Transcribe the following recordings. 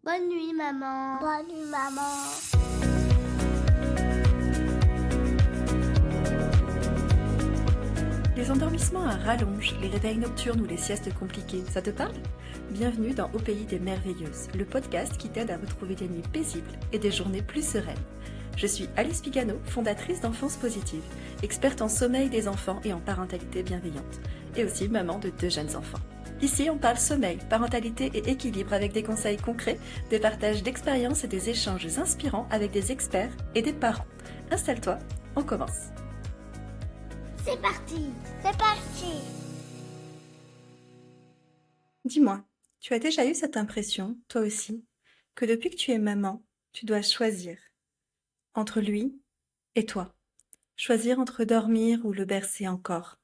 Bonne nuit, maman. Bonne nuit, maman. Les endormissements à rallonge, les réveils nocturnes ou les siestes compliquées, ça te parle ? Bienvenue dans Au pays des merveilleuses, le podcast qui t'aide à retrouver des nuits paisibles et des journées plus sereines. Je suis Alice Pigano, fondatrice d'Enfance Positive, experte en sommeil des enfants et en parentalité bienveillante, et aussi maman de 2 jeunes enfants. Ici, on parle sommeil, parentalité et équilibre avec des conseils concrets, des partages d'expériences et des échanges inspirants avec des experts et des parents. Installe-toi, on commence. C'est parti. C'est parti. Dis-moi, tu as déjà eu cette impression, toi aussi, que depuis que tu es maman, tu dois choisir entre lui et toi. Choisir entre dormir ou le bercer encore.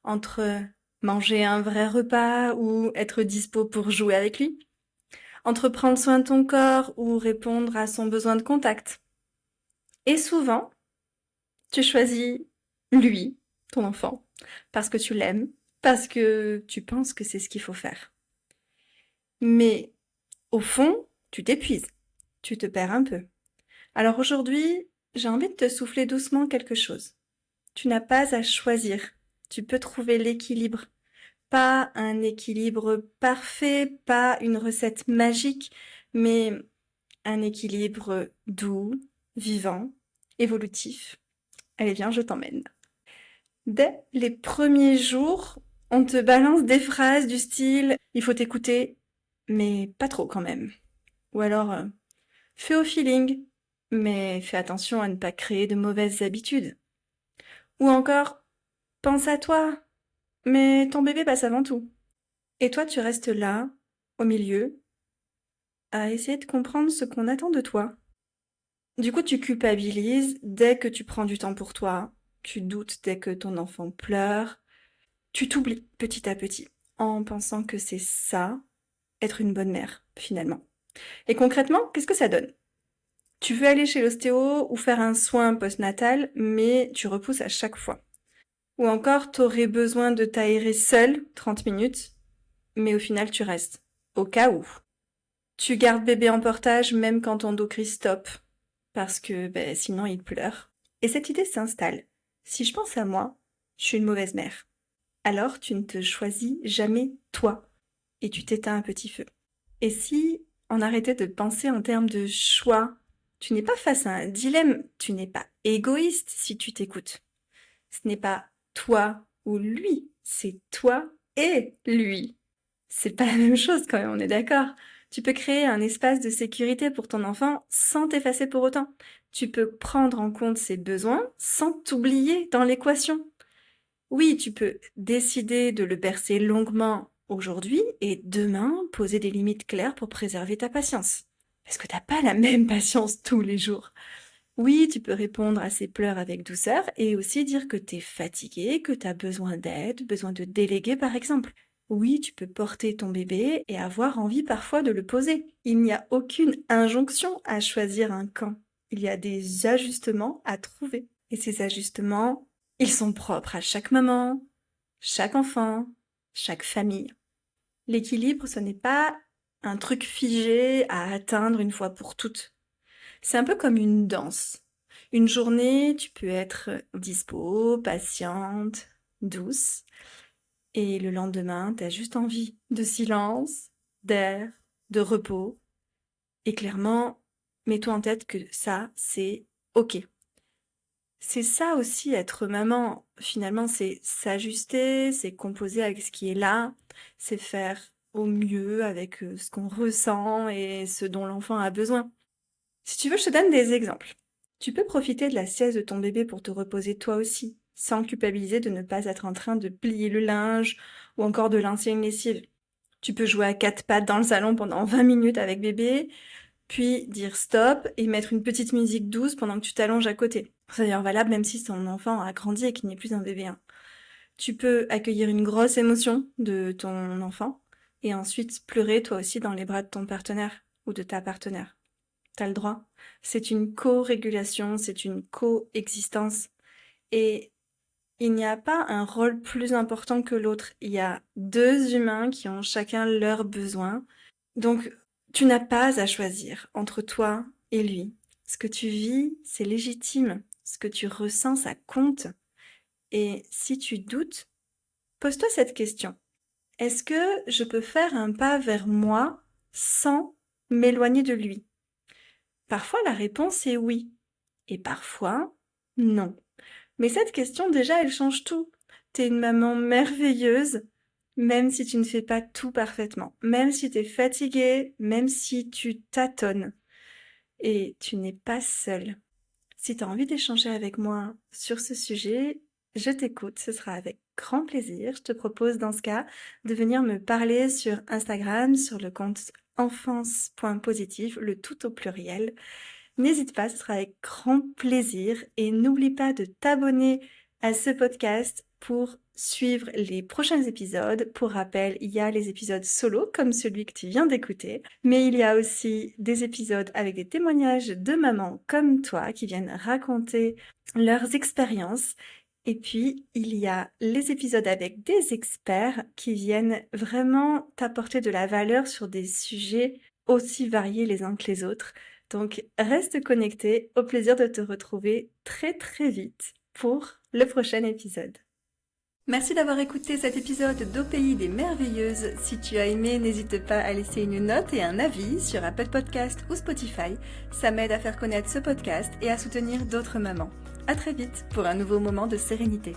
Entre manger un vrai repas ou être dispo pour jouer avec lui. Entre prendre soin de ton corps ou répondre à son besoin de contact. Et souvent, tu choisis lui, ton enfant, parce que tu l'aimes, parce que tu penses que c'est ce qu'il faut faire. Mais au fond, tu t'épuises, tu te perds un peu. Alors aujourd'hui, j'ai envie de te souffler doucement quelque chose. Tu n'as pas à choisir, tu peux trouver l'équilibre. Pas un équilibre parfait, pas une recette magique, mais un équilibre doux, vivant, évolutif. Allez, viens, je t'emmène. Dès les premiers jours, on te balance des phrases du style « il faut t'écouter, mais pas trop quand même ». Ou alors « fais au feeling, mais fais attention à ne pas créer de mauvaises habitudes ». Ou encore « pense à toi, mais ton bébé passe avant tout ». Et toi, tu restes là, au milieu, à essayer de comprendre ce qu'on attend de toi. Du coup, tu culpabilises dès que tu prends du temps pour toi, tu doutes dès que ton enfant pleure, tu t'oublies petit à petit, en pensant que c'est ça, être une bonne mère, finalement. Et concrètement, qu'est-ce que ça donne ? Tu veux aller chez l'ostéo ou faire un soin postnatal, mais tu repousses à chaque fois. Ou encore, t'aurais besoin de t'aérer seule 30 minutes, mais au final, tu restes. Au cas où. Tu gardes bébé en portage même quand ton dos crie stop, parce que sinon il pleure. Et cette idée s'installe. Si je pense à moi, je suis une mauvaise mère. Alors tu ne te choisis jamais toi, et tu t'éteins un petit feu. Et si on arrêtait de penser en termes de choix, tu n'es pas face à un dilemme, tu n'es pas égoïste si tu t'écoutes. Ce n'est pas toi ou lui, c'est toi et lui. C'est pas la même chose quand même, on est d'accord. Tu peux créer un espace de sécurité pour ton enfant sans t'effacer pour autant. Tu peux prendre en compte ses besoins sans t'oublier dans l'équation. Oui, tu peux décider de le bercer longuement aujourd'hui et demain poser des limites claires pour préserver ta patience. Parce que t'as pas la même patience tous les jours. Oui, tu peux répondre à ses pleurs avec douceur et aussi dire que t'es fatigué, que t'as besoin d'aide, besoin de déléguer par exemple. Oui, tu peux porter ton bébé et avoir envie parfois de le poser. Il n'y a aucune injonction à choisir un camp. Il y a des ajustements à trouver. Et ces ajustements, ils sont propres à chaque maman, chaque enfant, chaque famille. L'équilibre, ce n'est pas un truc figé à atteindre une fois pour toutes. C'est un peu comme une danse. Une journée, tu peux être dispo, patiente, douce. Et le lendemain, t'as juste envie de silence, d'air, de repos. Et clairement, mets-toi en tête que ça, c'est OK. C'est ça aussi, être maman. Finalement, c'est s'ajuster, c'est composer avec ce qui est là, c'est faire au mieux avec ce qu'on ressent et ce dont l'enfant a besoin. Si tu veux, je te donne des exemples. Tu peux profiter de la sieste de ton bébé pour te reposer toi aussi, sans culpabiliser de ne pas être en train de plier le linge ou encore de lancer une lessive. Tu peux jouer à 4 pattes dans le salon pendant 20 minutes avec bébé, puis dire stop et mettre une petite musique douce pendant que tu t'allonges à côté. C'est d'ailleurs valable même si ton enfant a grandi et qu'il n'est plus un bébé. Tu peux accueillir une grosse émotion de ton enfant et ensuite pleurer toi aussi dans les bras de ton partenaire ou de ta partenaire. T'as le droit. C'est une co-régulation, c'est une coexistence. Et il n'y a pas un rôle plus important que l'autre. Il y a 2 humains qui ont chacun leurs besoins. Donc, Tu n'as pas à choisir entre toi et lui. Ce que tu vis, c'est légitime. Ce que tu ressens, ça compte. Et si tu doutes, pose-toi cette question. Est-ce que je peux faire un pas vers moi sans m'éloigner de lui? Parfois, la réponse est oui. Et parfois, non. Mais cette question, déjà, elle change tout. T'es une maman merveilleuse, même si tu ne fais pas tout parfaitement. Même si t'es fatiguée, même si tu tâtonnes. Et tu n'es pas seule. Si tu as envie d'échanger avec moi sur ce sujet, je t'écoute, ce sera avec grand plaisir. Je te propose dans ce cas de venir me parler sur Instagram, sur le compte enfance.positif, le tout au pluriel. N'hésite pas, ce sera avec grand plaisir et n'oublie pas de t'abonner à ce podcast pour suivre les prochains épisodes. Pour rappel, il y a les épisodes solo comme celui que tu viens d'écouter, mais il y a aussi des épisodes avec des témoignages de mamans comme toi qui viennent raconter leurs expériences. Et puis, il y a les épisodes avec des experts qui viennent vraiment t'apporter de la valeur sur des sujets aussi variés les uns que les autres. Donc, reste connecté, au plaisir de te retrouver très très vite pour le prochain épisode. Merci d'avoir écouté cet épisode d'Au Pays des Merveilleuses. Si tu as aimé, n'hésite pas à laisser une note et un avis sur Apple Podcast ou Spotify. Ça m'aide à faire connaître ce podcast et à soutenir d'autres mamans. À très vite pour un nouveau moment de sérénité.